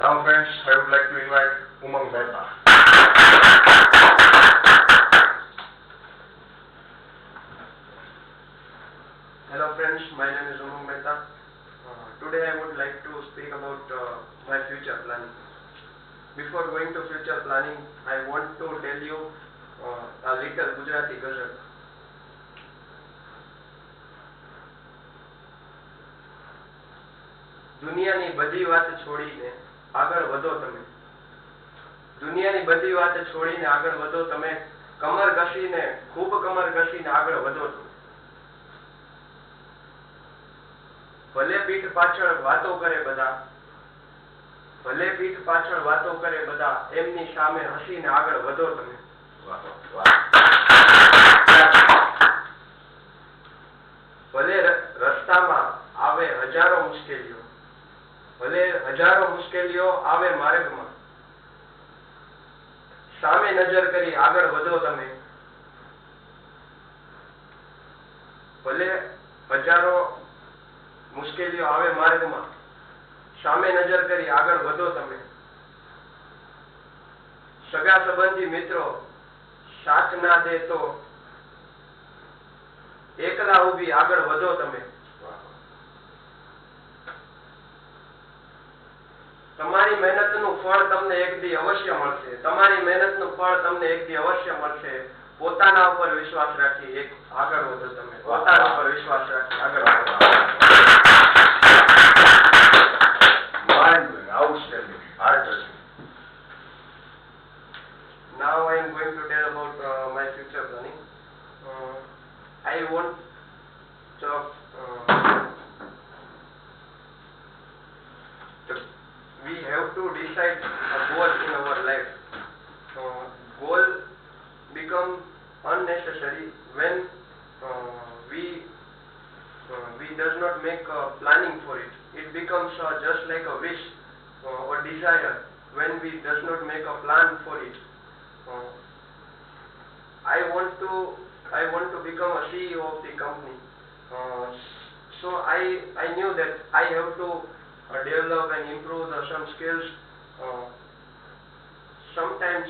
Now friends, I would like to invite Umang Mehta. Hello friends, my name is Umang Mehta. Today I would like to speak about my future planning. Before going to future planning, I want to tell you a little Gujarati ghazal. દુનિયાની બધી વાત છોડીને આગળ વધો તમે. દુનિયાની બધી વાત છોડીને આગળ વધો તમે. કમર ઘસીને ખૂબ કમર ઘસીને આગળ વધો તમે. ભલે પીઠ પાછળ વાતો કરે બધા, ભલે પીઠ પાછળ વાતો કરે બધા, એમની સામે હસીને આગળ વધો તમે. ભલે રસ્તામાં આવે હજારો મુશ્કેલીઓ, ભલે હજારો મુશ્કેલીઓ આવે માર્ગમાં, સામે નજર કરી આગળ વધો તમે. ભલે હજારો મુશ્કેલીઓ આવે માર્ગમાં, સામે નજર કરી આગળ વધો તમે. સગા સંબંધી મિત્રો સાથ ના દે તો એકલા ઊભી આગળ વધો તમે. તમારી મહેનતનું ફળ તમને એક દી અવશ્ય મળશે. તમારી મહેનતનું ફળ તમને એક દી અવશ્ય મળશે. પોતાના ઉપર વિશ્વાસ રાખી એક આગળ વધો તમે. પોતાના ઉપર વિશ્વાસ રાખી આગળ વધો. Outstanding, heart-touching. Now I am going to tell about my future planning. I want to we have to decide a goal in our life. Goal become unnecessary when we does not make planning for it. It becomes just like a wish or desire when we does not make a plan for it. I want to become a CEO of the company. So I knew that I have to develop and improve some skills. Sometimes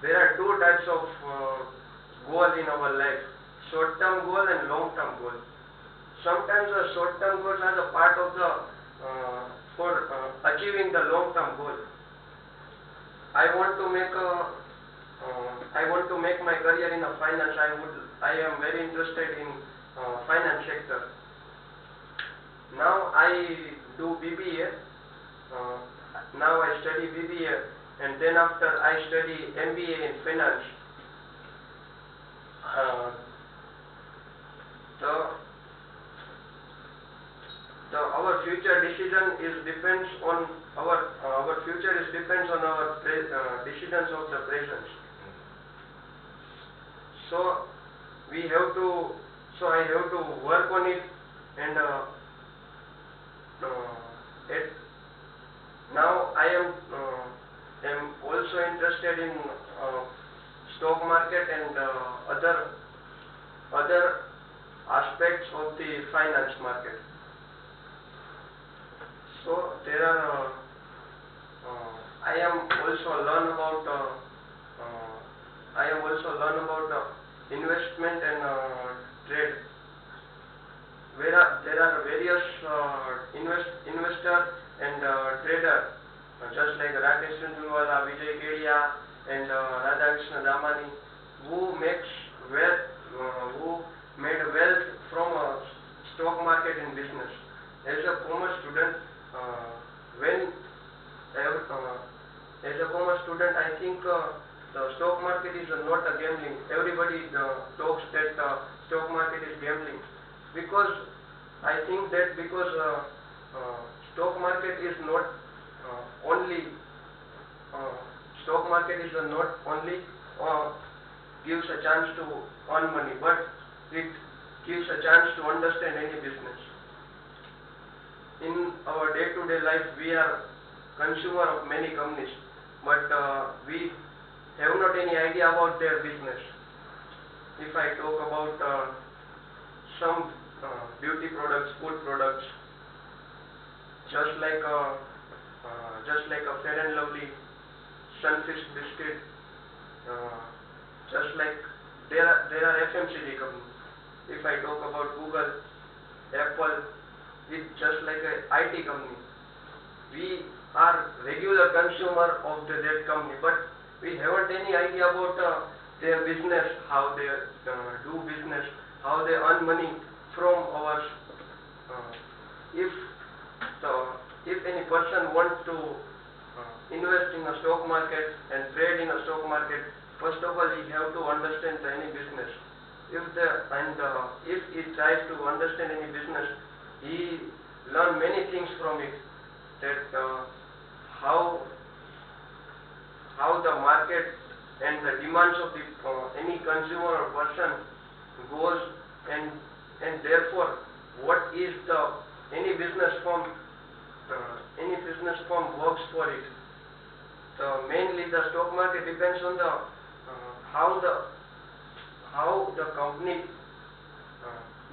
there are two types of goal in our life: short-term goal and long-term goal. Sometimes the short-term goals are the part of the for achieving the long-term goal. I want to make my career in the finance. I am very interested in finance sector. Now I do BBA. Now I study BBA, and then after I study MBA in finance. Our future decision depends on our decisions of the present. So I have to work on it, and now I am also interested in stock market and other aspects of the finance market. So there are I am also learn about investment and trade. There are various investor and trader, just like Rakesh Jhunjhunwala, Vijay Kedia, and Radhakrishna Damani, who made wealth from stock market and business. As a former student, I think the stock market is not a gambling. Everybody talks that stock market is gambling, because I think that stock market is not only gives a chance to earn money, but it gives a chance to understand any business. In our day-to-day life, we are consumer of many companies, but we have not any idea about their business. If I talk about some beauty products, food products, just like lovely sunfish biscuit. Just like there are FMCG companies. If I talk about Google, Apple, it's just like a IT company. We are regular consumer of that company, but we haven't any idea about their business, how they do business, how they earn money from our. If if any person wants to invest in a stock market and trade in a stock market, first of all he have to understand any business. If he tries to understand any business, he learn many things from it. That how the market and the demands of the any consumer or person goes, and therefore what is the any business firm works for it. Mainly the stock market depends on the how the company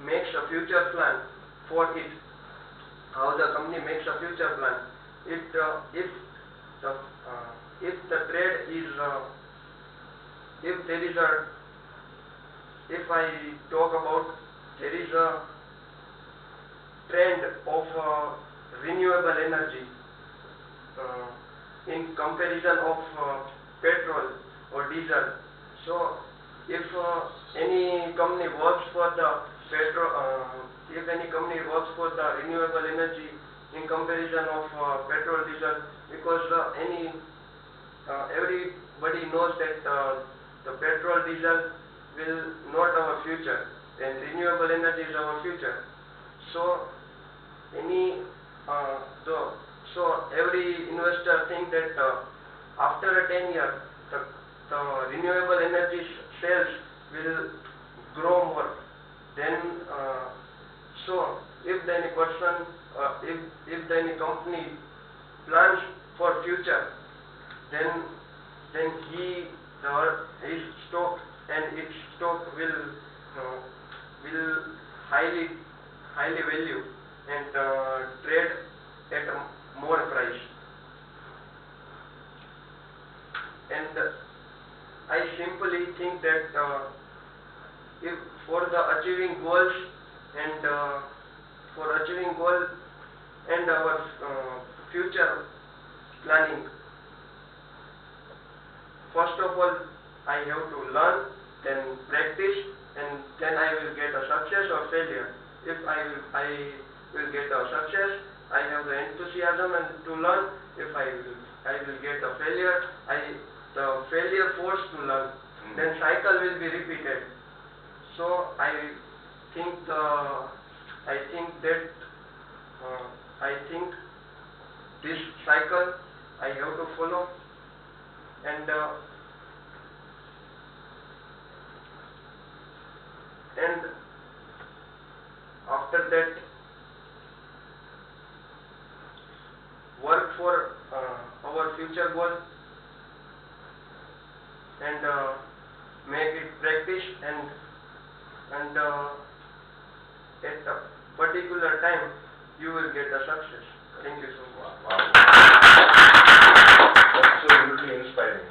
makes a future plan for it. How the company makes a future plan. If the trade is if I talk about there is a trend of renewable energy in comparison of petrol or diesel. So if any company works for the if any company works for the renewable energy in comparison of petrol, diesel, because everybody knows that the petrol, diesel will not our future, and renewable energy is our future. So every investor think that after a 10 years the renewable energy sales will grow more. Then so if any person if any company plans for future, then his stock and its stock will highly value and trade at a more price. And I simply think that if for the achieving goals and our future planning, first of all I have to learn, then practice, and then I will get a success or failure. If I will get a success, I have the enthusiasm and to learn. If I will get a failure, the failure force to learn. Then cycle will be repeated. So I think this cycle I have to follow, and after that work for our future goal and make it practice, and at a particular time you will get a success. Thank you so much. Wow. Absolutely inspiring.